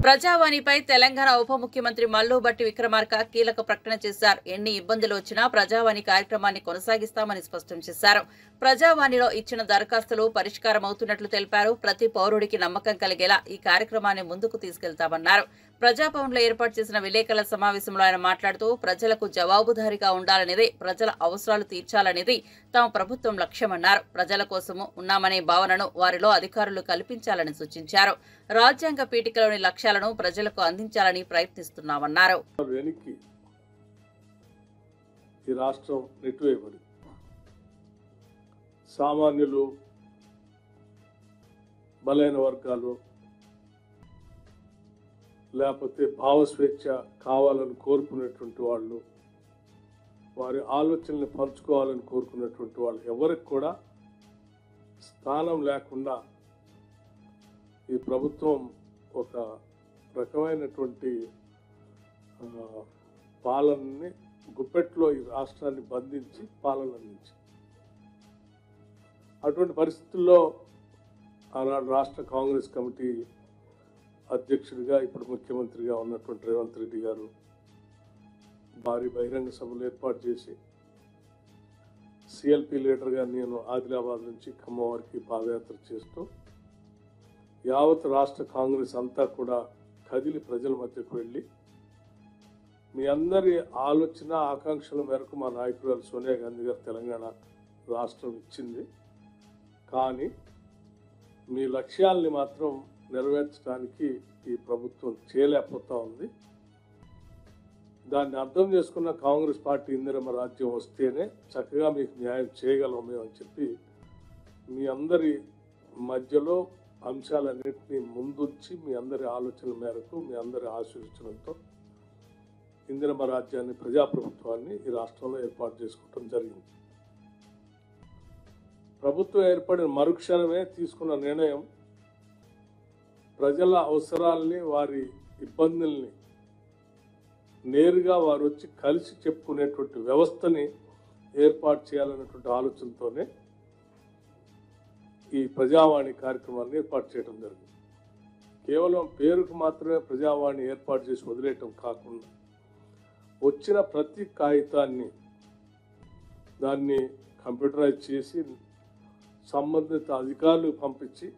ప్రజావాణిపై తెలంగాణ ఉప ముఖ్యమంత్రి మల్లు భట్టి విక్రమార్క కీలక ప్రకటన చేశారు. ఎన్ని ఇబ్బందులు వచ్చినా ప్రజావాణి కార్యక్రమాన్ని కొనసాగిస్తామని స్పష్టం చేశారు. ప్రజావాణిలో ఇచ్చిన దరఖాస్తులు పరిష్కారం అవుతున్నట్లు తెలిపారు. ప్రతి పౌరుడికి నమ్మకం కలిగేలా ఈ కార్యక్రమాన్ని ముందుకు తీసుకెళ్తామన్నారు. ప్రజాభవన్లో ఏర్పాటు చేసిన విలేకరుల సమావేశంలో ఆయన మాట్లాడుతూ ప్రజలకు జవాబుదారీగా ఉండాలనేది, ప్రజల అవసరాలు తీర్చాలనేది తమ ప్రభుత్వం లక్ష్యమన్నారు. ప్రజల కోసము ఉన్నామనే భావనను వారిలో అధికారులు కల్పించాలని సూచించారు. రాజ్యాంగ పీఠికలోని లక్ష్యాలను ప్రజలకు అందించాలని ప్రయత్నిస్తున్నామన్నారు. ఈ రాష్ట్రం నెట్టివేయబడి సామాన్యులు, బలైన వర్గాలు, లేకపోతే భావస్వేచ్ఛ కావాలని కోరుకునేటువంటి వాళ్ళు, వారి ఆలోచనల్ని పంచుకోవాలని కోరుకునేటువంటి వాళ్ళు ఎవరికి కూడా స్థానం లేకుండా ఈ ప్రభుత్వం ఒక రకమైనటువంటి పాలనని గుప్పెట్లో ఈ రాష్ట్రాన్ని బంధించి పాలన అందించి, అటువంటి పరిస్థితుల్లో ఆనాడు రాష్ట్ర కాంగ్రెస్ కమిటీ అధ్యక్షుడిగా ఇప్పుడు ముఖ్యమంత్రిగా ఉన్నటువంటి రేవంత్ రెడ్డి గారు భారీ బహిరంగ సభలు ఏర్పాటు చేసి, సిఎల్పి లీడర్గా నేను ఆదిలాబాద్ నుంచి ఖమ్మం వరకు పాదయాత్ర చేస్తూ యావత్ రాష్ట్ర కాంగ్రెస్ అంతా కూడా కదిలి ప్రజల మధ్యకు వెళ్ళి, మీ అందరి ఆలోచన ఆకాంక్షల మేరకు మా నాయకురాలు సోనియా గాంధీ గారు తెలంగాణ రాష్ట్రం ఇచ్చింది, కానీ మీ లక్ష్యాల్ని మాత్రం నెరవేర్చడానికి ఈ ప్రభుత్వం చేయలేకపోతా ఉంది. దాన్ని అర్థం చేసుకున్న కాంగ్రెస్ పార్టీ ఇందిరమ్మ రాజ్యం వస్తేనే చక్కగా మీకు న్యాయం చేయగలం మేము అని చెప్పి మీ అందరి మధ్యలో అంశాలన్నింటినీ ముందుంచి మీ అందరి ఆలోచనల మేరకు, మీ అందరి ఆశీర్వచనంతో ఇందిరమ్మ రాజ్యాన్ని, ప్రజాప్రభుత్వాన్ని ఈ రాష్ట్రంలో ఏర్పాటు చేసుకోవడం జరిగింది. ప్రభుత్వం ఏర్పడిన మరుక్షణమే తీసుకున్న నిర్ణయం ప్రజల అవసరాలని, వారి ఇబ్బందుల్ని నేరుగా వారు వచ్చి కలిసి చెప్పుకునేటువంటి వ్యవస్థని ఏర్పాటు చేయాలనేటువంటి ఆలోచనతోనే ఈ ప్రజావాణి కార్యక్రమాన్ని ఏర్పాటు చేయడం జరిగింది. కేవలం పేరుకు మాత్రమే ప్రజావాణి ఏర్పాటు చేసి వదిలేయటం కాకుండా, వచ్చిన ప్రతి కాగితాన్ని దాన్ని కంప్యూటరైజ్ చేసి సంబంధిత అధికారులకు పంపించి,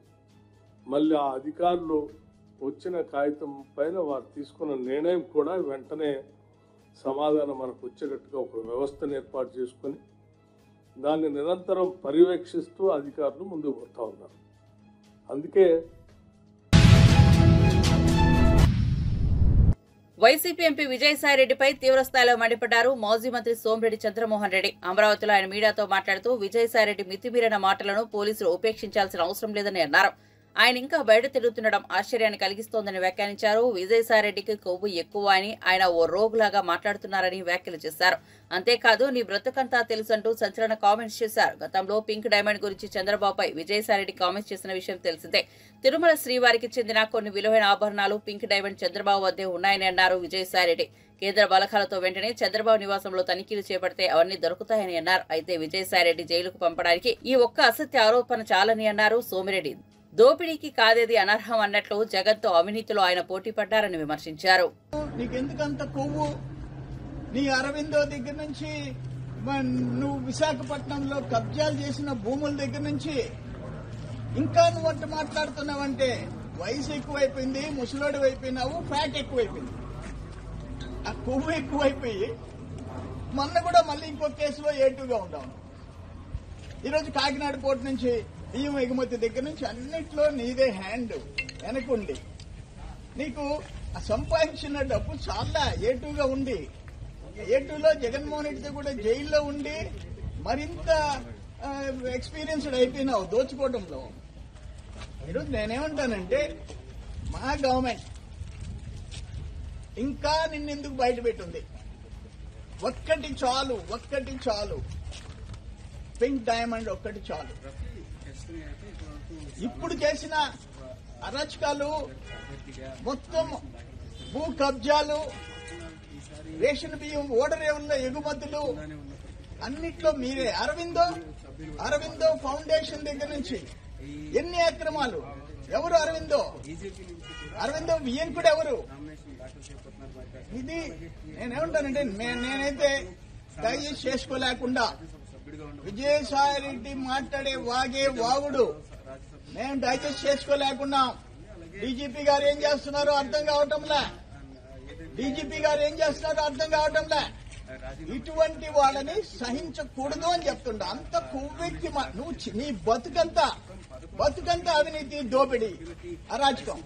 మళ్ళీ ఆ అధికారులు వచ్చిన కాగితం పైన వారు తీసుకున్న నిర్ణయం కూడా వెంటనే సమాధానం మనకు వచ్చేటట్టుగా ఒక వ్యవస్థను ఏర్పాటు చేసుకొని దాన్ని నిరంతరం పర్యవేక్షిస్తూ అధికారులు ముందుకు పోతా ఉన్నారు. అందుకే వైసీపీ ఎంపీ విజయసాయిరెడ్డిపై తీవ్రస్థాయిలో మండిపడ్డారు మాజీ మంత్రి సోమిరెడ్డి చంద్రమోహన్ రెడ్డి. అమరావతిలో ఆయన మీడియాతో మాట్లాడుతూ విజయసాయిరెడ్డి మితిమీరిన మాటలను పోలీసులు ఉపేక్షించాల్సిన అవసరం లేదని అన్నారు. ఆయన ఇంకా బయట తిరుగుతుండడం ఆశ్చర్యాన్ని కలిగిస్తోందని వ్యాఖ్యానించారు. విజయసాయిరెడ్డికి కొవ్వు ఎక్కువ అని, ఆయన ఓ రోగులాగా మాట్లాడుతున్నారని వ్యాఖ్యలు చేశారు. అంతేకాదు నీ బ్రతుకంతా తెలుసంటూ సంచలన కామెంట్స్ చేశారు. గతంలో పింక్ డైమండ్ గురించి చంద్రబాబుపై విజయసాయిరెడ్డి కామెంట్స్ చేసిన విషయం తెలిసిందే. తిరుమల శ్రీవారికి చెందిన కొన్ని విలువైన ఆభరణాలు పింక్ డైమండ్ చంద్రబాబు వద్దే ఉన్నాయని అన్నారు విజయసాయిరెడ్డి. కేంద్ర బలగాలతో వెంటనే చంద్రబాబు నివాసంలో తనిఖీలు చేపడితే అవన్నీ దొరుకుతాయని అన్నారు. అయితే విజయసాయిరెడ్డి జైలుకు పంపడానికి ఈ ఒక్క అసత్య ఆరోపణ చాలని అన్నారు సోమిరెడ్డి. దోపిడీకి కాదేది అనర్హం అన్నట్లు జగన్తో అవినీతిలో ఆయన పోటీ పడ్డారని విమర్శించారు. నీకెందుకంత కొవ్వు? నీ అరవిందో దగ్గర నుంచి, నువ్వు విశాఖపట్నంలో కబ్జాలు చేసిన భూముల దగ్గర నుంచి ఇంకా నువ్వు అంట మాట్లాడుతున్నావంటే వయసు ఎక్కువైపోయింది, ముసలోడు అయిపోయినావు, ఫ్యాట్ ఎక్కువైపోయింది. ఆ కొవ్వు ఎక్కువైపోయి మొన్న కూడా మళ్ళీ ఇంకో కేసులో ఏటుగా ఉన్నావు. ఈరోజు కాకినాడ పోర్టు నుంచి బియ్యం ఎగుమతి దగ్గర నుంచి అన్నిట్లో నీదే హ్యాండ్ వెనకుండి నీకు సంపాదించిన డబ్బు చాలా ఏటుగా ఉండి, ఏటులో జగన్మోహన్ రెడ్డితో కూడా జైల్లో ఉండి మరింత ఎక్స్పీరియన్స్డ్ అయిపోయినావు దోచుకోవడంలో. ఈరోజు నేనేమంటానంటే మా గవర్నమెంట్ ఇంకా నిన్నెందుకు బయట పెట్టింది? ఒక్కటి చాలు, పింక్ డైమండ్ ఒక్కటి చాలు. ఇప్పుడు చేసిన అరాచకాలు మొత్తం, భూ కబ్జాలు, రేషన్ బియ్యం ఓడరేవుల్లో ఎగుమతులు అన్నిట్లో మీరే. అరవిందో ఫౌండేషన్ దగ్గర నుంచి ఎన్ని అక్రమాలు, ఎవరు అరవిందో? అరవిందో వియ్యంకుడు ఎవరు? ఇది నేనేమంటానంటే నేనైతే దయచేసి చేసుకోలేకుండా విజయసాయి రెడ్డి మాట్లాడే వాగుడు మేము దయచేసి చేసుకోలేకున్నా. డీజీపీ గారు ఏం చేస్తున్నారో అర్థం కావటంలే. ఇటువంటి వాళ్ళని సహించకూడదు అని చెప్తుంటా. అంత కొవ్వెక్కి నువ్వు నీ బతుకంతా అవినీతి, దోపిడీ, అరాచకం.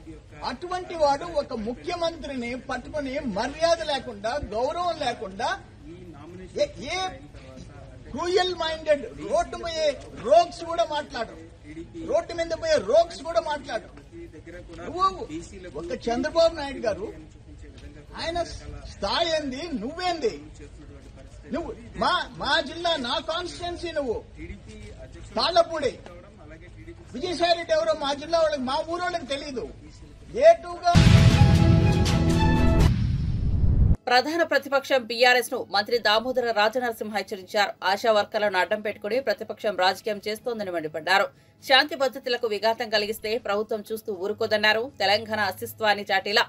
అటువంటి వాడు ఒక ముఖ్యమంత్రిని పట్టుకుని మర్యాద లేకుండా, గౌరవం లేకుండా, ఏ క్రూయల్ మైండెడ్ రోడ్డు మీద పోయే రోగ్స్ కూడా మాట్లాడరు. నువ్వు ఒక చంద్రబాబు నాయుడు గారు, ఆయన స్థాయి ఏంది, నువ్వేంది? నువ్వు మా జిల్లా, నా కాన్స్టిట్యున్సీ, నువ్వు తాళ్లపూడి. విజయసాయి రెడ్డి ఎవరో మా జిల్లా వాళ్ళకి, మా ఊరోళ్ళకి తెలియదు. ఏటుగా ప్రధాన ప్రతిపక్షం బీఆర్ఎస్ ను మంత్రి దామోదర రాజనరసింహ హెచ్చరించారు. ఆశా వర్కర్లను అడ్డం పెట్టుకుని ప్రతిపక్షం రాజకీయం చేస్తోందని మండిపడ్డారు. శాంతి భద్రతలకు విఘాతం కలిగిస్తే ప్రభుత్వం చూస్తూ ఊరుకోదన్నారు. తెలంగాణ అస్తిత్వాన్ని చాటేలా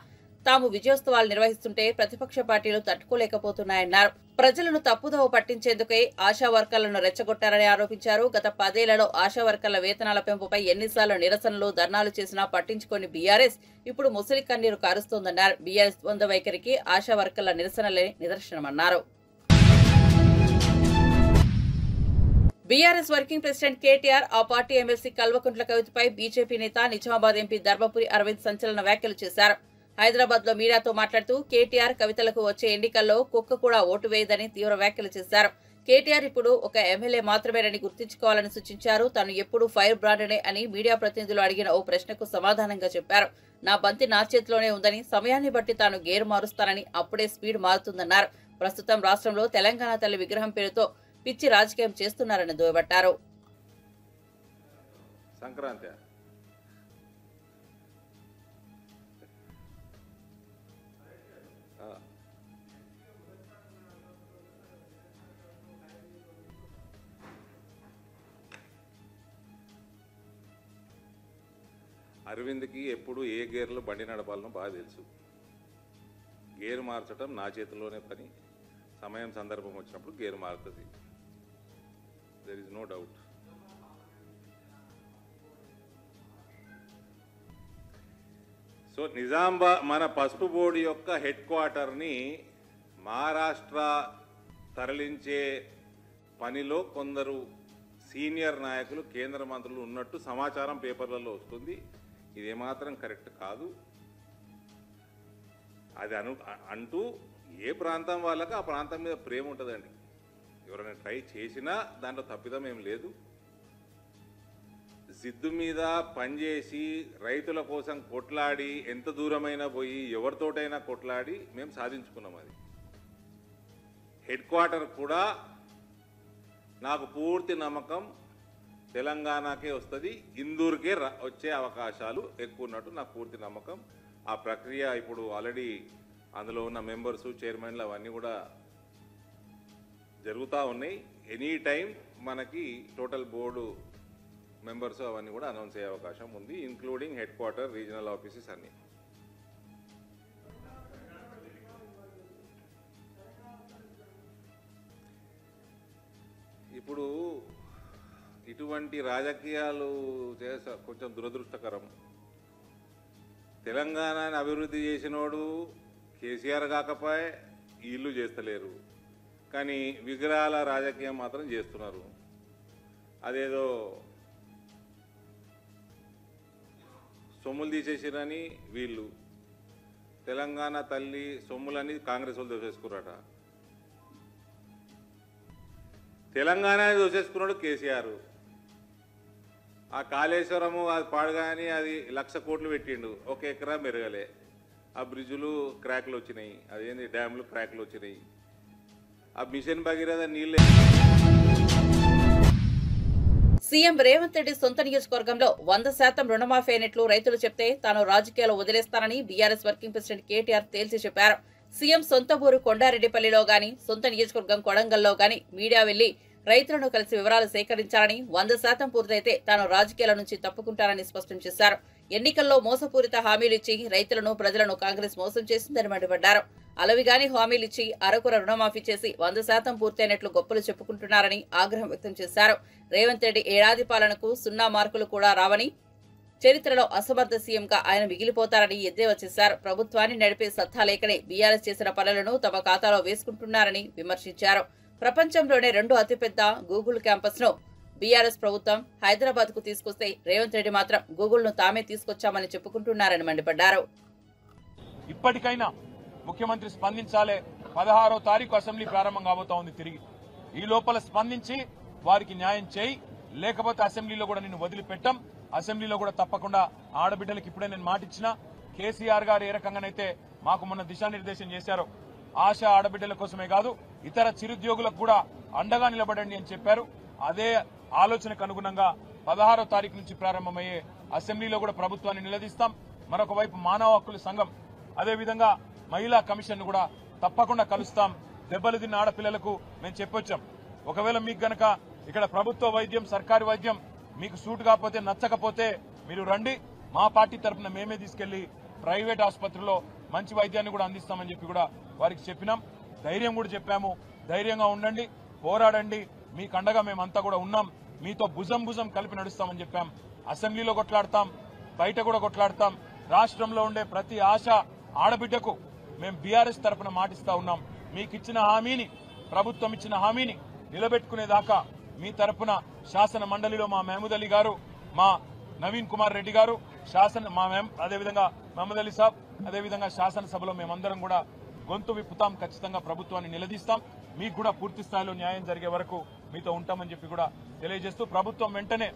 తాము విజయోత్సవాలు నిర్వహిస్తుంటే ప్రతిపక్ష పార్టీలు తట్టుకోలేకపోతున్నాయన్నారు. ప్రజలను తప్పుదోవ పట్టించేందుకే ఆశా వర్కర్లను రెచ్చగొట్టారని ఆరోపించారు. గత 10 ఏళ్లలో ఆశా వర్కర్ల వేతనాల పెంపుపై ఎన్నిసార్లు నిరసనలు, ధర్నాలు చేసినా పట్టించుకోని బీఆర్ఎస్ ఇప్పుడు ముసలి కన్నీరు కారుస్తోందన్నారు. బీఆర్ఎస్ ద్వంద్వ వైఖరికి ఆశా వర్కర్ల నిరసనలే నిదర్శనమన్నారు. బీఆర్ఎస్ వర్కింగ్ ప్రెసిడెంట్ కేటీఆర్, ఆ పార్టీ ఎమ్మెల్సీ కల్వకుంట్ల కవితపై బీజేపీ నేత నిజామాబాద్ ఎంపీ ధర్మపురి అరవింద్ సంచలన వ్యాఖ్యలు చేశారు. హైదరాబాద్ లో మీడియాతో మాట్లాడుతూ కేటీఆర్ కవితలకు వచ్చే ఎన్నికల్లో కుక్క కూడా ఓటు వేయదని తీవ్ర వ్యాఖ్యలు చేశారు. కేటీఆర్ ఇప్పుడు ఒక ఎమ్మెల్యే మాత్రమేనని గుర్తుంచుకోవాలని సూచించారు. తాను ఎప్పుడూ ఫైర్ బ్రాండ్నే అని మీడియా ప్రతినిధులు అడిగిన ఓ ప్రశ్నకు సమాధానంగా చెప్పారు. నా బంతి నా చేతిలోనే ఉందని, సమయాన్ని బట్టి తాను గేరు మారుస్తానని, అప్పుడే స్పీడ్ మారుతుందన్నారు. ప్రస్తుతం రాష్ట్రంలో తెలంగాణ తల్లి విగ్రహం పేరుతో పిచ్చి రాజకీయం చేస్తున్నారని దుయ్యబట్టారు. సంక్రాంతి అరవింద్కి ఎప్పుడు ఏ గేర్లో బండి నడపాలనో బాగా తెలుసు. గేరు మార్చడం నా చేతిలోనే పని. సమయం సందర్భం వచ్చినప్పుడు గేరు మారుతుంది. There is no doubt. So Nizamabad మన పసుపు బోర్డు యొక్క హెడ్ క్వార్టర్ని మహారాష్ట్ర తరలించే పనిలో కొందరు సీనియర్ నాయకులు, కేంద్ర మంత్రులు ఉన్నట్టు సమాచారం పేపర్లలో వస్తుంది. ఇదేమాత్రం కరెక్ట్ కాదు. అది అంటూ ఏ ప్రాంతం వాళ్ళకి ఆ ప్రాంతం మీద ప్రేమ ఉంటుందండి. ఎవరైనా ట్రై చేసినా దాంట్లో తప్పిదం ఏం లేదు. జిద్దు మీద పనిచేసి రైతుల కోసం కొట్లాడి, ఎంత దూరమైనా పోయి ఎవరితోటైనా కొట్లాడి మేము సాధించుకున్నాం. అది హెడ్ క్వార్టర్ కూడా నాకు పూర్తి నమ్మకం తెలంగాణకే వస్తుంది, ఇందూరుకే వచ్చే అవకాశాలు ఎక్కువ ఉన్నట్టు నాకు పూర్తి నమ్మకం. ఆ ప్రక్రియ ఇప్పుడు ఆల్రెడీ అందులో ఉన్న మెంబర్స్, చైర్మన్లు అవన్నీ కూడా జరుగుతూ ఉన్నాయి. ఎనీ టైం మనకి టోటల్ బోర్డు మెంబర్స్ అవన్నీ కూడా అనౌన్స్ అయ్యే అవకాశం ఉంది, including head quarter, regional offices అన్నీ. ఇప్పుడు ఇటువంటి రాజకీయాలు చేసే కొంచెం దురదృష్టకరం. తెలంగాణని అభివృద్ధి చేసినోడు కేసీఆర్ కాకపోయే వీళ్ళు చేస్తలేరు, కానీ విగ్రహాల రాజకీయం మాత్రం చేస్తున్నారు. అదేదో సొమ్ములు తీసేసిరని వీళ్ళు, తెలంగాణ తల్లి సొమ్ములని కాంగ్రెస్ వాళ్ళు దోసేసుకున్నారట. తెలంగాణ దోసేసుకున్నాడు కేసీఆర్. ఆ కాళేశ్వరము అది పాడుగాని అది 1,00,000 కోట్లు పెట్టిండు, 1 ఎకరా మెరగలే. ఆ బ్రిడ్జులు క్రాక్లు వచ్చినాయి, అదేంది డ్యాములు క్రాక్లు వచ్చినాయి. ఆ మిషన్ భగీరథ నీళ్ళే. సీఎం రేవంత్ రెడ్డి సొంత నియోజకవర్గంలో 100% రుణమాఫీ అయినట్లు రైతులు చెప్తే తాను రాజకీయాలు వదిలేస్తానని బీఆర్ఎస్ వర్కింగ్ ప్రెసిడెంట్ కేటీఆర్ తేల్చి చెప్పారు. సీఎం సొంత ఊరు కొండారెడ్డిపల్లిలో గాని, సొంత నియోజకవర్గం కొడంగల్లో గాని మీడియా వెళ్లి రైతులను కలిసి వివరాలు సేకరించాలని, 100% పూర్తయితే తాను రాజకీయాల నుంచి తప్పుకుంటారని స్పష్టం చేశారు. ఎన్నికల్లో మోసపూరిత హామీలిచ్చి రైతులను ప్రజలను కాంగ్రెస్ మోసం చేసిందని మండిపడ్డారు. అలవిగాని హామీలిచ్చి అరకుర రుణమాఫీ చేసి 100% పూర్తయినట్లు గొప్పలు చెప్పుకుంటున్నారని ఆగ్రహం వ్యక్తం చేశారు. రేవంత్ రెడ్డి ఏడాది పాలనకు 0 మార్కులు కూడా రావని, చరిత్రలో అసమర్థ సీఎంగా ఆయన మిగిలిపోతారని ఎద్దేవా చేశారు. ప్రభుత్వాన్ని నడిపే సత్తా లేకనే బీఆర్ఎస్ చేసిన పనులను తమ ఖాతాలో వేసుకుంటున్నారని విమర్శించారు. ప్రపంచంలోనే 2 అతిపెద్ద గూగుల్ క్యాంపస్ ను బీఆర్ఎస్ ప్రభుత్వం హైదరాబాద్ కు తీసుకొస్తే రేవంత్ రెడ్డి మాత్రం గూగుల్ ను తామే తీసుకొచ్చామని చెప్పుకుంటున్నారని మండిపడ్డారు. ఇప్పటికైనా ముఖ్యమంత్రి స్పందించాలే. 16వ తారీఖు అసెంబ్లీ ప్రారంభం కాబోతా ఉంది. తిరిగి ఈ లోపల స్పందించి వారికి న్యాయం చేయి, లేకపోతే అసెంబ్లీలో కూడా నిన్ను వదిలిపెట్టం. అసెంబ్లీలో కూడా తప్పకుండా ఆడబిడ్డలకు ఇప్పుడే నేను మాటిచ్చినా. కేసీఆర్ గారు ఏ రకంగానైతే మాకు మొన్న దిశానిర్దేశం చేశారో, ఆశ ఆడబిడ్డల కోసమే కాదు ఇతర చిరుద్యోగులకు కూడా అండగా నిలబడండి అని చెప్పారు. అదే ఆలోచనకు అనుగుణంగా 16వ తారీఖు నుంచి ప్రారంభమయ్యే అసెంబ్లీలో కూడా ప్రభుత్వాన్ని నిలదీస్తాం. మరొక వైపు మానవ హక్కుల సంఘం, అదేవిధంగా మహిళా కమిషన్ కూడా తప్పకుండా కలుస్తాం. దెబ్బలు తిన్న ఆడపిల్లలకు మేము చెప్పొచ్చాం. ఒకవేళ మీకు గనక ఇక్కడ ప్రభుత్వ వైద్యం, సర్కారీ వైద్యం మీకు సూట్ కాకపోతే, నచ్చకపోతే మీరు రండి, మా పార్టీ తరఫున మేమే తీసుకెళ్లి ప్రైవేట్ ఆసుపత్రిలో మంచి వైద్యాన్ని కూడా అందిస్తామని చెప్పి కూడా వారికి చెప్పినాం. ధైర్యం కూడా చెప్పాము. ధైర్యంగా ఉండండి, పోరాడండి, మీకు అండగా మేమంతా కూడా ఉన్నాం, మీతో భుజం భుజం కలిపి నడుస్తామని చెప్పాం. అసెంబ్లీలో కొట్లాడతాం, బయట కూడా కొట్లాడతాం. రాష్ట్రంలో ఉండే ప్రతి ఆశ ఆడబిడ్డకు మేము బీఆర్ఎస్ తరఫున మాటిస్తా ఉన్నాం. మీకు ఇచ్చిన హామీని, ప్రభుత్వం ఇచ్చిన హామీని నిలబెట్టుకునేదాకా మీ తరఫున శాసన మండలిలో మా మహమూద్ అలీ గారు, మా నవీన్ కుమార్ రెడ్డి గారు, అదేవిధంగా మహమూద్ అలీ సాబ్, అదేవిధంగా శాసనసభలో మేమందరం కూడా గొంతు విప్పుతాం. ఖచ్చితంగా ప్రభుత్వాన్ని నిలదీస్తాం. మీకు కూడా పూర్తి స్థాయిలో న్యాయం జరిగే వరకు మీతో ఉంటామని చెప్పి కూడా తెలియజేస్తూ, ప్రభుత్వం వెంటనే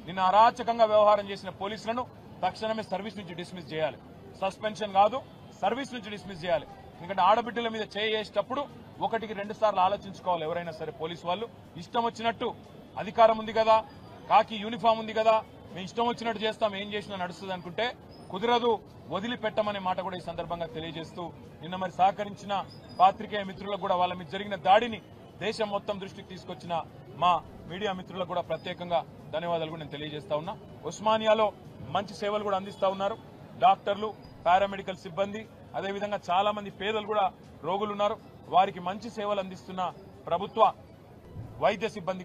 నిన్న అరాచకంగా వ్యవహారం చేసిన పోలీసులను తక్షణమే సర్వీస్ నుంచి డిస్మిస్ చేయాలి. సస్పెన్షన్ కాదు, సర్వీస్ నుంచి డిస్మిస్ చేయాలి. ఎందుకంటే ఆడబిడ్డల మీద చేసేటప్పుడు 1కి 2 సార్లు ఆలోచించుకోవాలి. ఎవరైనా సరే పోలీసు వాళ్ళు ఇష్టం వచ్చినట్టు, అధికారం ఉంది కదా, కాకి యూనిఫామ్ ఉంది కదా, మేము ఇష్టం వచ్చినట్టు చేస్తాం, ఏం చేసినా నడుస్తుంది అనుకుంటే కుదరదు, వదిలిపెట్టమనే మాట కూడా ఈ సందర్భంగా తెలియజేస్తూ, నిన్న మరి సహకరించిన పాత్రికేయ మిత్రులకు కూడా, వాళ్ళ మీద జరిగిన దాడిని దేశం మొత్తం దృష్టికి తీసుకొచ్చిన మా మీడియా మిత్రులకు కూడా ప్రత్యేకంగా ధన్యవాదాలు కూడా నేను తెలియజేస్తా ఉన్నా. ఉస్మానియాలో మంచి సేవలు కూడా అందిస్తా ఉన్నారు. డాక్టర్లు, పారామెడికల్ సిబ్బంది, అదేవిధంగా చాలా మంది పేదలు కూడా రోగులు ఉన్నారు. వారికి మంచి సేవలు అందిస్తున్న ప్రభుత్వ వైద్య సిబ్బంది.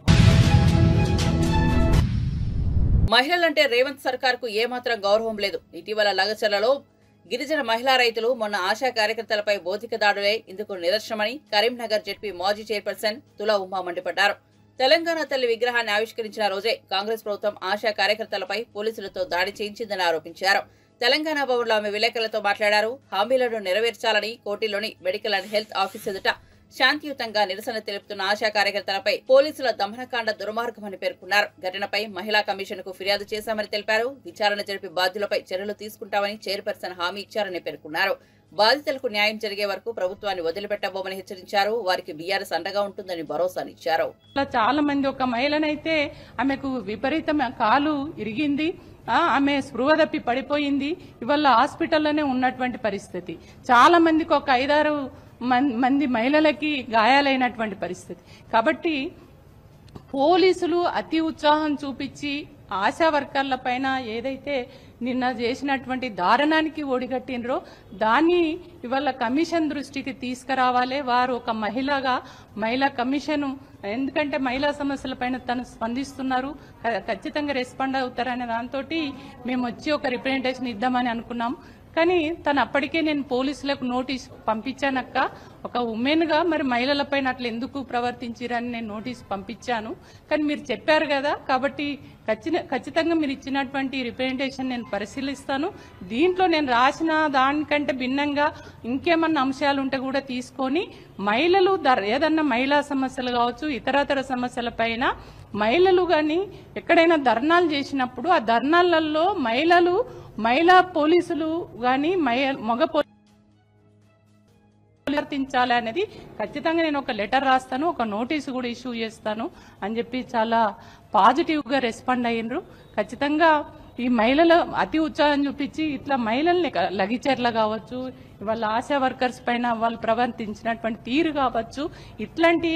మహిళలంటే రేవంత్ సర్కార్ కు ఏమాత్రం గౌరవం లేదు. ఇటీవల లగచర్లలో గిరిజన మహిళా రైతులు మొన్న ఆశా కార్యకర్తలపై భౌతిక దాడులే ఇందుకు నిదర్శనమని కరీంనగర్ జెడ్పీ మాజీ చైర్పర్సన్ తులా ఉమా మండిపడ్డారు. తెలంగాణ తల్లి విగ్రహాన్ని ఆవిష్కరించిన రోజే కాంగ్రెస్ ప్రభుత్వం ఆశా కార్యకర్తలపై పోలీసులతో దాడి చేయించిందని ఆరోపించారు. తెలంగాణ భవన్లో ఆమె విలేకరులతో మాట్లాడారు. హామీలను నెరవేర్చాలని కోటిలోని మెడికల్ అండ్ హెల్త్ ఆఫీస్ ఎదుట శాంతియుతంగా నిరసన తెలుపుతున్న ఆశా కార్యకర్తలపై పోలీసుల దమనకాండ దుర్మార్గమని పేర్కొన్నారు. ఘటనపై మహిళా కమిషన్ కు ఫిర్యాదు చేశామని తెలిపారు. విచారణ జరిపి బాధ్యులపై చర్యలు తీసుకుంటామని చైర్పర్సన్ హామీ ఇచ్చారని పేర్కొన్నారు. బాధితులకు న్యాయం జరిగే వరకు ప్రభుత్వాన్ని వదిలిపెట్టబోమని హెచ్చరించారు. వారికి బీఆర్ఎస్ అండగా ఉంటుందని భరోసానిచ్చారు. చాలా మంది, ఒక మహిళనైతే ఆమెకు విపరీతం కాలు ఇరిగింది, ఆమె స్పృహ తప్పి పడిపోయింది. ఇవాళ హాస్పిటల్లోనే ఉన్నటువంటి పరిస్థితి. చాలా మందికి, ఒక 5-6 మంది మహిళలకి గాయాలైనటువంటి పరిస్థితి. కాబట్టి పోలీసులు అతి ఉత్సాహం చూపించి ఆశా వర్కర్ల పైన ఏదైతే నిన్న చేసినటువంటి దారుణానికి ఒడిగట్టినరో దాన్ని ఇవాళ కమిషన్ దృష్టికి తీసుకురావాలి. వారు ఒక మహిళగా మహిళా కమిషన్, ఎందుకంటే మహిళా సమస్యల పైన తను స్పందిస్తున్నారు, ఖచ్చితంగా రెస్పాండ్ అవుతారనే దాంతో మేము వచ్చి ఒక రిప్రజెంటేషన్ ఇద్దామని అనుకున్నాం. కానీ తను అప్పటికే నేను పోలీసులకు నోటీస్ పంపించానక్క, ఒక ఉమెన్ గా మరి మహిళల పైన అట్లా ఎందుకు ప్రవర్తించారని నేను నోటీస్ పంపించాను. కానీ మీరు చెప్పారు కదా, కాబట్టి ఖచ్చితంగా మీరు ఇచ్చినటువంటి రిప్రజెంటేషన్ నేను పరిశీలిస్తాను. దీంట్లో నేను రాసిన దానికంటే భిన్నంగా ఇంకేమన్నా అంశాలు ఉంటే కూడా తీసుకొని మహిళలు ఏదన్నా మహిళా సమస్యలు కావచ్చు, ఇతరతర సమస్యల పైన మహిళలు గాని ఎక్కడైనా ధర్నాలు చేసినప్పుడు ఆ ధర్నాలలో మహిళా పోలీసులు గాని మగ ప్రవర్తించాలి అనేది ఖచ్చితంగా నేను ఒక లెటర్ రాస్తాను, ఒక నోటీసు కూడా ఇష్యూ చేస్తాను అని చెప్పి చాలా పాజిటివ్ గా రెస్పాండ్ అయ్యిండ్రు. ఖచ్చితంగా ఈ మహిళలు అతి ఉత్సాహం చూపించి ఇట్లా మహిళల్ని లగిచర్ల కావచ్చు, వాళ్ళ ఆశా వర్కర్స్ పైన వాళ్ళు ప్రవర్తించినటువంటి తీరు కావచ్చు, ఇట్లాంటి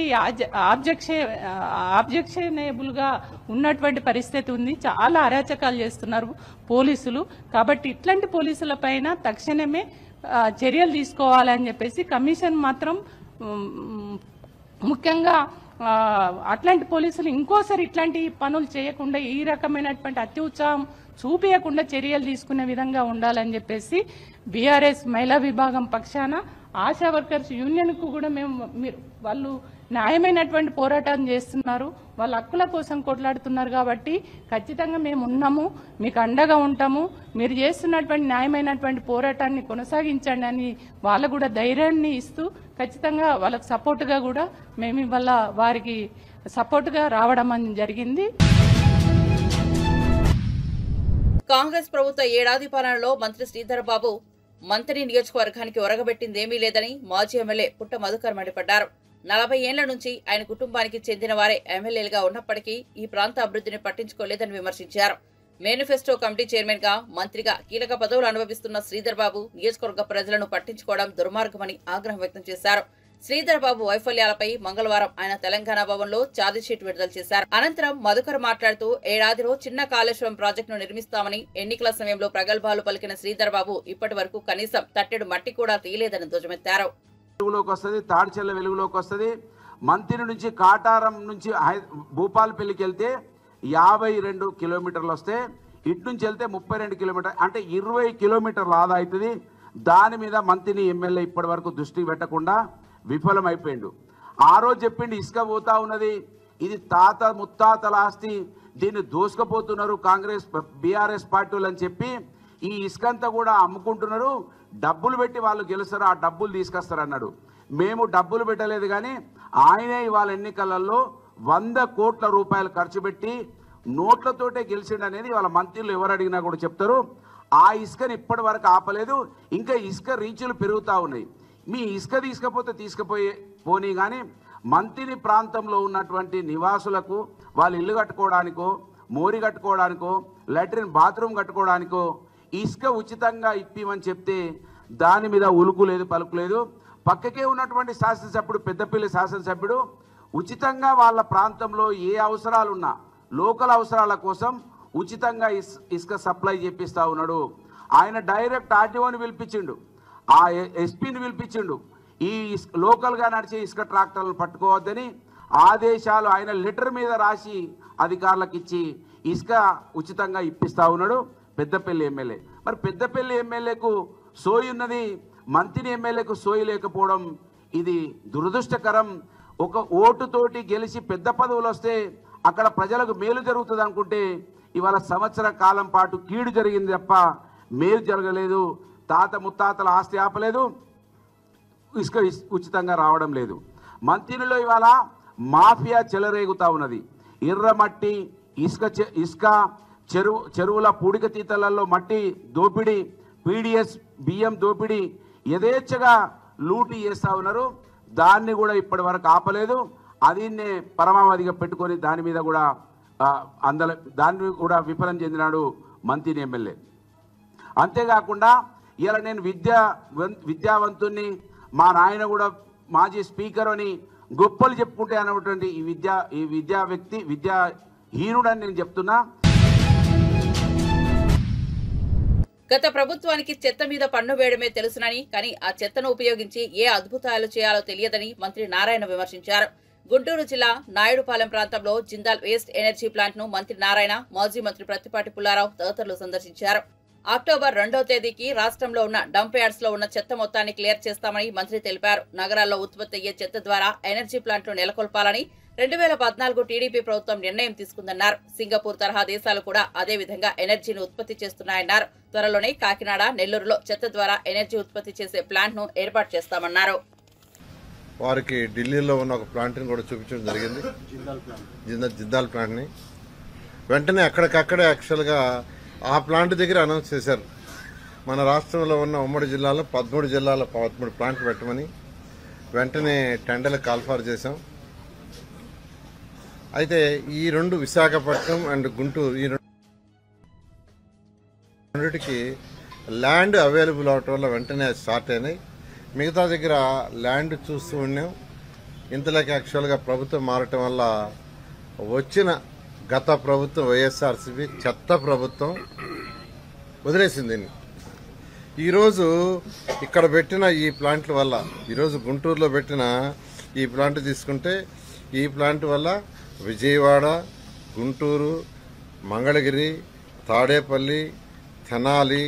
ఆబ్జెక్షనబుల్ గా ఉన్నటువంటి పరిస్థితి ఉంది. చాలా అరాచకాలు చేస్తున్నారు పోలీసులు. కాబట్టి ఇట్లాంటి పోలీసుల పైన తక్షణమే చర్యలు తీసుకోవాలని చెప్పేసి కమిషన్ మాత్రం ముఖ్యంగా అట్లాంటి పోలీసులు ఇంకోసారి ఇట్లాంటి పనులు చేయకుండా, ఈ రకమైనటువంటి అతి ఉత్సాహం చూపించకుండా చర్యలు తీసుకునే విధంగా ఉండాలని చెప్పేసి బీఆర్ఎస్ మహిళా విభాగం పక్షాన ఆశా వర్కర్స్ యూనియన్ కు కూడా వాళ్ళు న్యాయమైనటువంటి పోరాటం చేస్తున్నారు, వాళ్ళ హక్కుల కోసం కొట్లాడుతున్నారు. కాబట్టి ఖచ్చితంగా మేము ఉన్నాము, మీకు అండగా ఉంటాము, మీరు చేస్తున్నటువంటి న్యాయమైనటువంటి పోరాటాన్ని కొనసాగించండి అని వాళ్ళకు కూడా ధైర్యాన్ని ఇస్తూ ఖచ్చితంగా వాళ్ళకు సపోర్టుగా కూడా మేము ఇవాళ వారికి సపోర్టుగా రావడం జరిగింది. కాంగ్రెస్ ప్రభుత్వ ఏడాది పాలనలో మంత్రి శ్రీధర్ బాబు మంత్రి నియోజకవర్గానికి ఒరగబెట్టిందేమీ లేదని మాజీ ఎమ్మెల్యే పుట్ట మధుకర్ మండిపడ్డారు. 40 ఏళ్ల నుంచి ఆయన కుటుంబానికి చెందిన వారే ఎమ్మెల్యేలుగా ఉన్నప్పటికీ ఈ ప్రాంత అభివృద్ధిని పట్టించుకోలేదని విమర్శించారు. మేనిఫెస్టో కమిటీ చైర్మన్ గా, మంత్రిగా కీలక పదవులు అనుభవిస్తున్న శ్రీధర్ బాబు నియోజకవర్గ ప్రజలను పట్టించుకోవడం దుర్మార్గమని ఆగ్రహం వ్యక్తం చేశారు. శ్రీధర్ బాబు వైఫల్యాలపై మంగళవారం ఆయన తెలంగాణ భవన్లో ఛార్జిషీట్ విడుదల చేశారు. అనంతరం మధుకర్ మాట్లాడుతూ ఏడాదిలో చిన్న కాళేశ్వరం ప్రాజెక్టును నిర్మిస్తామని ఎన్నికల సమయంలో ప్రగల్భాలు పలికిన శ్రీధర్ బాబు ఇప్పటి వరకు కనీసం తట్టెడు మట్టి కూడా తీయలేదని ధ్వజమెత్తారు. వెలుగులోకి వస్తుంది, తాడిచెల్ల వెలుగులోకి వస్తుంది. మంత్రి నుంచి కాటారం నుంచి భూపాలపల్లికి వెళ్తే 52 కిలోమీటర్లు వస్తే, ఇటు నుంచి వెళ్తే 32 కిలోమీటర్, అంటే 20 కిలోమీటర్లు ఆదా అవుతుంది. దాని మీద మంత్రిని ఎమ్మెల్యే ఇప్పటి వరకు దృష్టి పెట్టకుండా విఫలమైపోయిండు. ఆ రోజు చెప్పిండు ఇసుక పోతా ఉన్నది, ఇది తాత ముత్తాతల ఆస్తి, దీన్ని దోసుకపోతున్నారు కాంగ్రెస్ బీఆర్ఎస్ పార్టీలు అని చెప్పి ఈ ఇసుకంతా కూడా అమ్ముకుంటున్నారు, డబ్బులు పెట్టి వాళ్ళు గెలుస్తారు, ఆ డబ్బులు తీసుకొస్తారు అన్నాడు. మేము డబ్బులు పెట్టలేదు, కానీ ఆయనే ఇవాళ ఎన్నికలలో 100 కోట్ల రూపాయలు ఖర్చు పెట్టి నోట్లతోటే గెలిచిండు అనేది వాళ్ళ మంత్రులు ఎవరు అడిగినా కూడా చెప్తారు. ఆ ఇసుకని ఇప్పటి వరకు ఆపలేదు, ఇంకా ఇసుక రీచులు పెరుగుతూ ఉన్నాయి. మీ ఇసుక పోనీ కానీ మంత్రి ప్రాంతంలో ఉన్నటువంటి నివాసులకు వాళ్ళు ఇల్లు కట్టుకోవడానికో, మోరి కట్టుకోవడానికో, లాట్రిన్ బాత్రూమ్ కట్టుకోవడానికో ఇసుక ఉచితంగా ఇప్పిమని చెప్తే దాని మీద ఉలుకు లేదు, పలుకు లేదు. పక్కకే ఉన్నటువంటి శాసనసభ్యుడు, పెద్దపల్లి శాసనసభ్యుడు ఉచితంగా వాళ్ళ ప్రాంతంలో ఏ అవసరాలున్నా లోకల్ అవసరాల కోసం ఉచితంగా ఇసుక సప్లై చేపిస్తూ ఉన్నాడు. ఆయన డైరెక్ట్ ఆర్టీఓని పిలిపించిండు, ఆ ఎస్పీని పిలిపించిండు. ఈ లోకల్గా నడిచే ఇసుక ట్రాక్టర్లను పట్టుకోవద్దని ఆదేశాలు ఆయన లెటర్ మీద రాసి అధికారులకు ఇచ్చి ఇసుక ఉచితంగా ఇప్పిస్తూ ఉన్నాడు పెద్దపల్లి ఎమ్మెల్యే. మరి పెద్దపల్లి ఎమ్మెల్యేకు సోయి ఉన్నది, మంత్రి ఎమ్మెల్యేకు సోయి లేకపోవడం ఇది దురదృష్టకరం. ఒక ఓటుతోటి గెలిచి పెద్ద పదవులు వస్తే అక్కడ ప్రజలకు మేలు జరుగుతుంది అనుకుంటే ఇవాళ సంవత్సర కాలం పాటు కీడు జరిగింది తప్ప మేలు జరగలేదు. తాత ముత్తాతల ఆస్తి ఆపలేదు, ఇసుక ఉచితంగా రావడం లేదు. మంత్రిలో ఇవాళ మాఫియా చెలరేగుతా ఉన్నది. ఎర్రమట్టి, ఇసుక చెరువుల పూడిక తీతలలో మట్టి దోపిడీ, పీడిఎస్ బియ్యం దోపిడీ యథేచ్ఛగా లూటీ చేస్తూ ఉన్నారు. దాన్ని కూడా ఇప్పటి వరకు ఆపలేదు. అదిన్నే పరమావధిగా పెట్టుకొని దాని మీద కూడా దాన్ని కూడా విఫలం చెందినాడు మంత్రి ఎమ్మెల్యే. అంతేకాకుండా ఇలా నేను విద్యావంతుణ్ణి, మా నాయన కూడా మాజీ స్పీకర్ అని గొప్పలు చెప్పుకుంటే అన్నటువంటి ఈ విద్యాహీనుడని నేను చెప్తున్నా. గత ప్రభుత్వానికి చెత్త మీద పన్ను వేయడమే తెలుసునని, కానీ ఆ చెత్తను ఉపయోగించి ఏ అద్భుతాలు చేయాలో తెలియదని మంత్రి నారాయణ విమర్శించారు. గుంటూరు జిల్లా నాయుడుపాలెం ప్రాంతంలో జిందాల్ వేస్ట్ ఎనర్జీ ప్లాంట్ ను మంత్రి నారాయణ, మాజీ మంత్రి ప్రత్తిపాటి పుల్లారావు తదితరులు సందర్శించారు. అక్టోబర్ 2వ తేదీకి రాష్ట్రంలో ఉన్న డంప్ యార్డ్స్ లో ఉన్న చెత్త మొత్తాన్ని క్లియర్ చేస్తామని మంత్రి తెలిపారు. నగరాల్లో ఉత్పత్తి అయ్యే చెత్త ద్వారా ఎనర్జీ ప్లాంట్ ను నెలకొల్పాలని 2014 టీడీపీ ప్రభుత్వం నిర్ణయం తీసుకుందన్నారు. సింగపూర్ తరహా దేశాలు కూడా అదే విధంగా ఎనర్జీని ఉత్పత్తి చేస్తున్నాయన్నారు. త్వరలోనే కాకినాడ, నెల్లూరులో చెత్త ద్వారా ఎనర్జీ ఉత్పత్తి చేసే ప్లాంట్ ను ఏర్పాటు చేస్తామన్నారు. వారికి ఢిల్లీలో ఉన్న ఒక ప్లాంట్ని కూడా చూపించడం జరిగింది, జిందాల్ ప్లాంట్ని. వెంటనే అక్కడికక్కడే యాక్చువల్గా ఆ ప్లాంట్ దగ్గర అనౌన్స్ చేశారు, మన రాష్ట్రంలో ఉన్న ఉమ్మడి జిల్లాలో 13 జిల్లాలో 13 ప్లాంట్లు పెట్టమని. వెంటనే టెండర్లు కాల్ఫార్ చేశాం. అయితే ఈ రెండు, విశాఖపట్నం అండ్ గుంటూరు, ఈ రెండిటికి ల్యాండ్ అవైలబుల్ అవటం వల్ల వెంటనే స్టార్ట్ అయినాయి. మిగతా దగ్గర ల్యాండ్ చూస్తూ ఉన్నాం. ఇంతలోకి యాక్చువల్గా ప్రభుత్వం మారటం వల్ల వచ్చిన గత ప్రభుత్వం వైఎస్ఆర్సీపీ చెత్త ప్రభుత్వం వదిలేసింది. ఈరోజు ఇక్కడ పెట్టిన ఈ ప్లాంట్ల వల్ల, ఈరోజు గుంటూరులో పెట్టిన ఈ ప్లాంట్ తీసుకుంటే, ఈ ప్లాంట్ వల్ల విజయవాడ, గుంటూరు, మంగళగిరి, తాడేపల్లి, తెనాలి,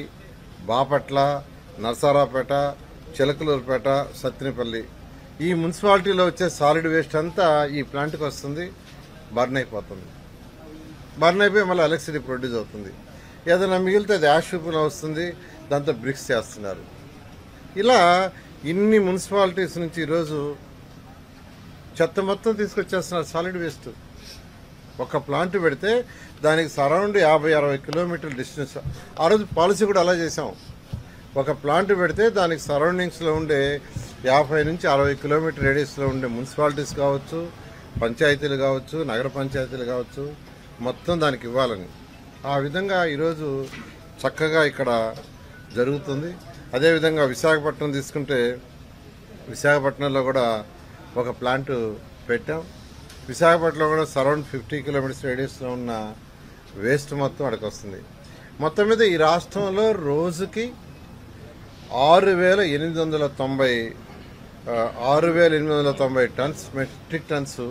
బాపట్ల, నరసరావుపేట, చిలకలూరుపేట, సత్తినపల్లి ఈ మున్సిపాలిటీలో వచ్చే సాలిడ్ వేస్ట్ అంతా ఈ ప్లాంట్కి వస్తుంది, బర్న్ అయిపోతుంది. బర్న్ అయిపోయి మళ్ళీ ఎలక్ట్రిసిటీ ప్రొడ్యూస్ అవుతుంది. ఏదైనా మిగిలితే అది యాష్ రూపంలో వస్తుంది, దాంతో బ్రిక్స్ చేస్తున్నారు. ఇలా ఇన్ని మున్సిపాలిటీస్ నుంచి ఈరోజు చెత్త మొత్తం తీసుకొచ్చేస్తున్నారు సాలిడ్ వేస్ట్. ఒక ప్లాంట్ పెడితే దానికి సరౌండ్ 50-60 కిలోమీటర్ల డిస్టెన్స్. ఆ రోజు పాలసీ కూడా అలా చేసాం. ఒక ప్లాంట్ పెడితే దానికి సరౌండింగ్స్లో ఉండే 50 నుంచి 60 కిలోమీటర్ రేడియస్లో ఉండే మున్సిపాలిటీస్ కావచ్చు, పంచాయతీలు కావచ్చు, నగర పంచాయతీలు కావచ్చు, మొత్తం దానికి ఇవ్వాలని. ఆ విధంగా ఈరోజు చక్కగా ఇక్కడ జరుగుతుంది. అదేవిధంగా విశాఖపట్నం తీసుకుంటే, విశాఖపట్నంలో కూడా ఒక ప్లాంట్ పెట్టాం. విశాఖపట్నంలో కూడా సరౌండ్ 50 కిలోమీటర్స్ రేడియస్లో ఉన్న వేస్ట్ మొత్తం అక్కడికి వస్తుంది. మొత్తం మీద ఈ రాష్ట్రంలో రోజుకి 6,890 టన్స్ మెట్రిక్ టన్స్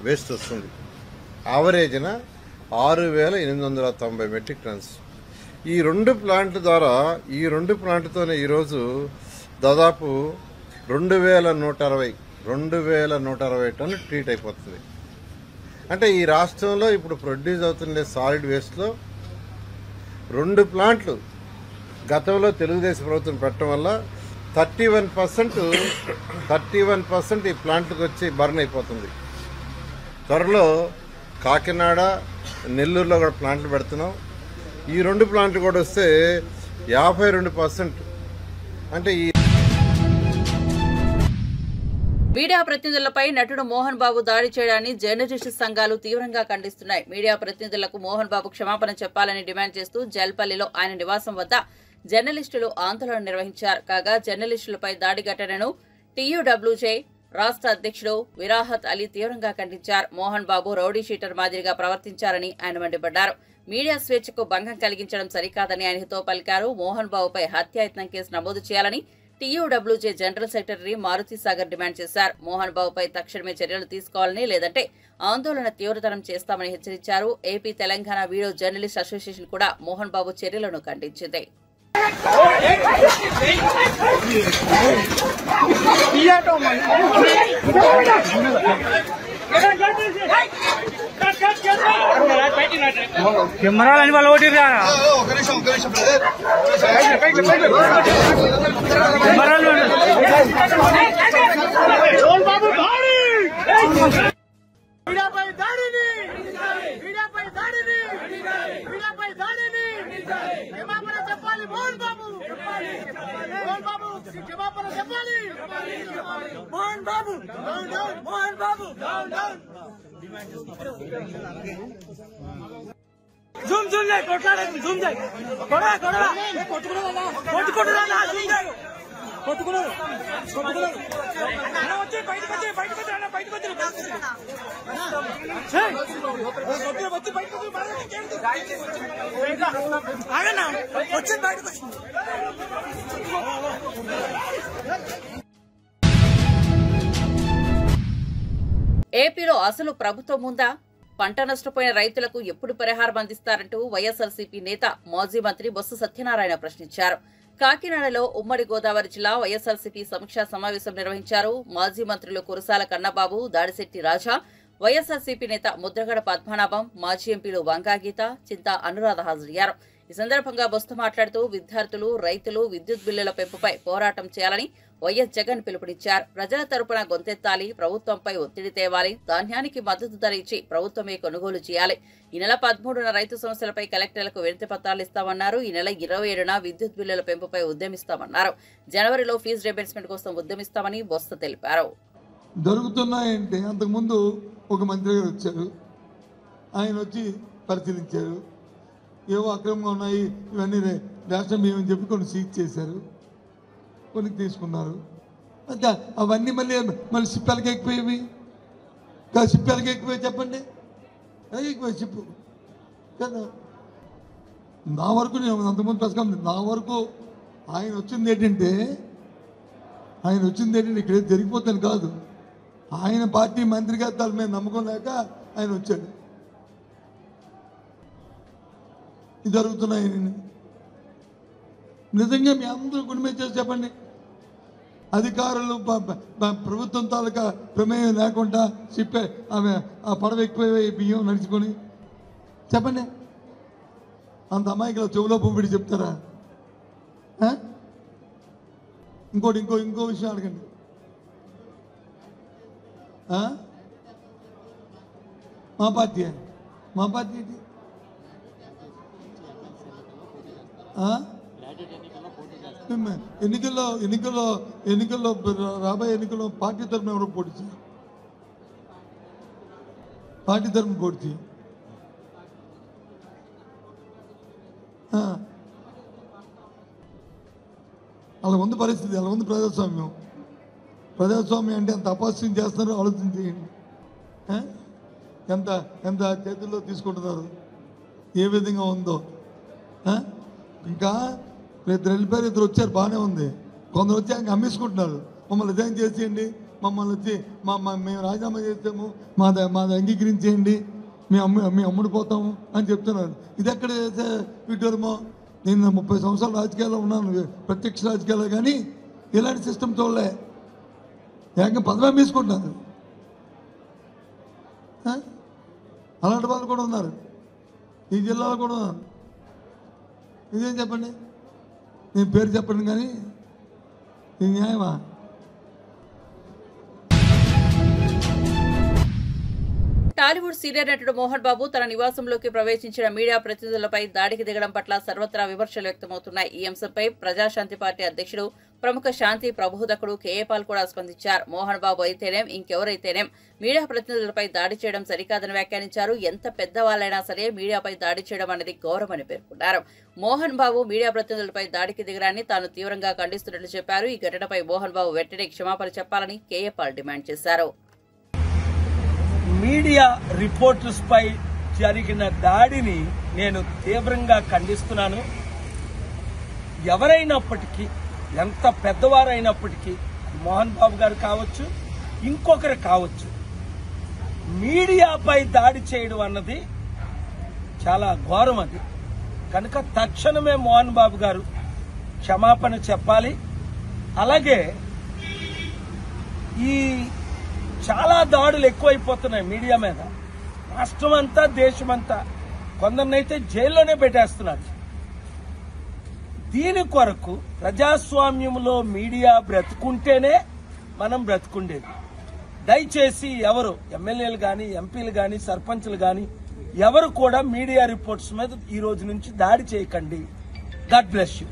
వేస్ట్ వస్తుంది. యావరేజ్న 6,890 మెట్రిక్ టన్స్. ఈ రెండు ప్లాంట్ల ద్వారా, ఈ రెండు ప్లాంట్తోనే ఈరోజు దాదాపు 2,160 టన్నులు ట్రీట్ అయిపోతుంది. అంటే ఈ రాష్ట్రంలో ఇప్పుడు ప్రొడ్యూస్ అవుతుండే సాలిడ్ వేస్ట్లో 2 ప్లాంట్లు గతంలో తెలుగుదేశం ప్రభుత్వం పెట్టడం వల్ల 31% ఈ ప్లాంట్లకు వచ్చి బర్న్ అయిపోతుంది. త్వరలో కాకినాడ, నెల్లూరులో కూడా ప్లాంట్లు పెడుతున్నాం. ఈ 2 ప్లాంట్లు కూడా వస్తే 52%. అంటే ఈ మీడియా ప్రతినిధులపై నటుడు మోహన్ బాబు దాడి చేయడాన్ని జర్నలిస్టు సంఘాలు తీవ్రంగా ఖండిస్తున్నాయి. మీడియా ప్రతినిధులకు మోహన్ బాబు క్షమాపణ చెప్పాలని డిమాండ్ చేస్తూ జల్పల్లిలో ఆయన నివాసం వద్ద జర్నలిస్టులు ఆందోళన నిర్వహించారు. కాగా జర్నలిస్టులపై దాడి ఘటనను టీయూడబ్ల్యూజే రాష్ట్ర అధ్యక్షుడు విరాహత్ అలీ తీవ్రంగా ఖండించారు. మోహన్ బాబు రౌడీ షీటర్ మాదిరిగా ప్రవర్తించారని ఆయన మండిపడ్డారు. మీడియా స్వేచ్ఛకు భంగం కలిగించడం సరికాదని ఆయన హితవు పలికారు. మోహన్ బాబుపై హత్యాయత్నం కేసు నమోదు చేయాలని TUWJ general secretary Maruti Sagar demand చేశారు. మోహన్ బాబుపై తక్షణమే చర్యలు తీసుకోవాలని, లేదంటే ఆందోళన తీవ్రతరం చేస్తామని హెచ్చరించారు. AP Telangana video journalist association కూడా మోహన్ బాబు చర్యలను ఖండించింది. కెమెరాలని వాళ్ళు ఓటిరా జూమ్ జూమ్ చేయి కొట్లాడదు జూమ్ చేయి కొడరా కొడరా కొట్టుకున్నారా కొట్టుకున్నారా జూమ్ చేయి కొట్టుకున్నారు కొట్టుకున్నారు అన్న వచ్చి బయటికి వచ్చి బయటికి వచ్చి అన్న బయటికి వచ్చి చెయ్ వచ్చి బయటికి వచ్చి ఆగన్నా వచ్చి బయటికి వచ్చి ఏపీలో అసలు ప్రభుత్వం ఉందా? పంట నష్టపోయిన రైతులకు ఎప్పుడు పరిహారం అందిస్తారంటూ వైఎస్ఆర్సీపీ నేత మాజీ మంత్రి బొత్స సత్యనారాయణ ప్రశ్నించారు. కాకినాడలో ఉమ్మడి గోదావరి జిల్లా వైఎస్ఆర్సీపీ సమీక్షా సమావేశం నిర్వహించారు. మాజీ మంత్రులు కురసాల కన్నబాబు, దాడిశెట్టి రాజా, వైఎస్ఆర్సీపీ నేత ముద్రగడ పద్మనాభం, మాజీ ఎంపీలు వంగాగీత, చింతా అనురాధ హాజరయ్యారు. ఈ సందర్భంగా బొత్స మాట్లాడుతూ విద్యార్థులు, రైతులు విద్యుత్ బిల్లుల పెంపుపై పోరాటం చేయాలని వైఎస్ జగన్ పిలుపునిచ్చారు. ప్రజల తరపున గొంతెత్తాలి, ప్రభుత్వంపై ఒత్తిడి తేవాలి, ధాన్యానికి మద్దతు ధర ఇచ్చి ప్రభుత్వమే కొనుగోలు చేయాలి. ఈ నెల 13న రైతు సమస్యలపై కలెక్టర్లకు వినతి పత్రాలు ఇస్తామన్నారు. ఈ నెల 27న విద్యుత్ బిల్లుల పెంపుపై ఉద్యమిస్తామన్నారు. జనవరిలో ఫీజు రీయింబర్స్మెంట్ కోసం ఉద్యమిస్తామని బొత్స తెలిపారు. జరుగుతున్నాయంటే అంతకుముందు ఒక మంత్రి గారు వచ్చారు, ఆయన వచ్చి పరిశీలించారు. ఏవో అక్రమంగా ఉన్నాయి ఇవన్నీ రాష్ట్రం ఏమని చెప్పి కొన్ని సీజ్ చేశారు, కొన్ని తీసుకున్నారు. అవన్నీ మళ్ళీ సిప్పాలకి ఎక్కిపోయేవి కాదు, సిప్పాలకి ఎక్కిపోయి చెప్పండి, ఎక్కిపోయి చెప్పు కదా. నా వరకు నేను అంతకుముందు ప్రశ్న, నా వరకు ఆయన వచ్చింది ఏంటంటే ఇక్కడ జరిగిపోతాను కాదు, ఆయన పార్టీ మంత్రిగా తల మీద నమ్మకం లేక ఆయన వచ్చాడు. ఇది జరుగుతున్నాయి. నిజంగా మీ అందరూ గుండె చేసి చెప్పండి, అధికారులు ప్రభుత్వం తాలూకా ప్రమేయం లేకుండా చెప్పే ఆమె ఆ పడవ ఎక్కువ బియ్యం నడుచుకొని చెప్పండి. అంత అమాయకులు చెవులో పువ్వుడి చెప్తారా? ఇంకో విషయం అడగండి. మా పార్టీ ఏంటి? ఎన్నికల్లో రాబోయే ఎన్నికల్లో పార్టీ తరఫున ఎవరో పోటీ చేయాలి, పార్టీ తరఫున పోటీ చేయాలి. అలా ఉంది పరిస్థితి, అలా ఉంది ప్రజాస్వామ్యం. ప్రజాస్వామ్యం అంటే ఎంత అపహాస్యం చేస్తున్నారో ఆలోచన చేయండి. ఎంత చేతుల్లో తీసుకుంటున్నారు, ఏ విధంగా ఉందో. ఇంకా ఇద్దరు వచ్చారు, బాగానే ఉంది. కొందరు వచ్చి ఆయన అమ్మేసుకుంటున్నారు. మమ్మల్ని రిజైన్ చేసేయండి, మమ్మల్ని వచ్చి మేము రాజీనామా చేస్తాము, మాది అంగీకరించేయండి, మేము అమ్ముడిపోతాము అని చెప్తున్నారు. ఇది ఎక్కడ విడ్డూరమో. నేను 30 సంవత్సరాలు రాజకీయాల్లో ఉన్నాను, ప్రత్యక్ష రాజకీయాల్లో, కానీ ఇలాంటి సిస్టమ్ చూడలే. ఏకంగా పదవి తీసుకుంటున్నారు. అలాంటి వాళ్ళు కూడా ఉన్నారు, ఈ జిల్లాలో కూడా ఉన్నారు. ఇదేం చెప్పండి, నేను పేరు చెప్పండి, కానీ ఇది న్యాయమా? టాలీవుడ్ సీనియర్ నటుడు మోహన్ బాబు తన నివాసంలోకి ప్రవేశించిన మీడియా ప్రతినిధులపై దాడికి దిగడం పట్ల సర్వత్రా విమర్శలు వ్యక్తమవుతున్నాయి. ఈ అంశంపై ప్రజాశాంతి పార్టీ అధ్యక్షుడు, ప్రముఖ శాంతి ప్రబోధకుడు కేఏ పాల్ కూడా స్పందించారు. మోహన్ బాబు అయితేనేం ఇంకెవరైతేనేం మీడియా ప్రతినిధులపై దాడి చేయడం సరికాదని వ్యాఖ్యానించారు. ఎంత పెద్దవాళ్లైనా సరే మీడియాపై దాడి చేయడం అనేది గౌరవమని పేర్కొన్నారు. మోహన్ బాబు మీడియా ప్రతినిధులపై దాడికి దిగడాన్ని తాను తీవ్రంగా ఖండిస్తున్నట్లు చెప్పారు. ఈ ఘటనపై మోహన్ బాబు వెంటనే క్షమాపణ చెప్పాలని కేఏ పాల్ డిమాండ్ చేశారు. మీడియా రిపోర్టర్స్ పై జరిగిన దాడిని నేను తీవ్రంగా ఖండిస్తున్నాను. ఎవరైనప్పటికీ, ఎంత పెద్దవారైనప్పటికీ, మోహన్ బాబు గారు కావచ్చు, ఇంకొకరు కావచ్చు, మీడియాపై దాడి చేయడం అన్నది చాలా ఘోరం. అది కనుక తక్షణమే మోహన్ బాబు గారు క్షమాపణ చెప్పాలి. అలాగే ఈ చాలా దాడులు ఎక్కువైపోతున్నాయి మీడియా మీద, రాష్ట్రం అంతా, దేశమంతా. కొందరినైతే జైల్లోనే పెట్టేస్తున్నారు. దీని కొరకు ప్రజాస్వామ్యంలో మీడియా బ్రతుకుంటేనే మనం బ్రతుకుండేది. దయచేసి ఎవరు ఎమ్మెల్యేలు కానీ, ఎంపీలు కానీ, సర్పంచ్లు కానీ ఎవరు కూడా మీడియా రిపోర్ట్స్ మీద ఈ రోజు నుంచి దాడి చేయకండి. God bless you.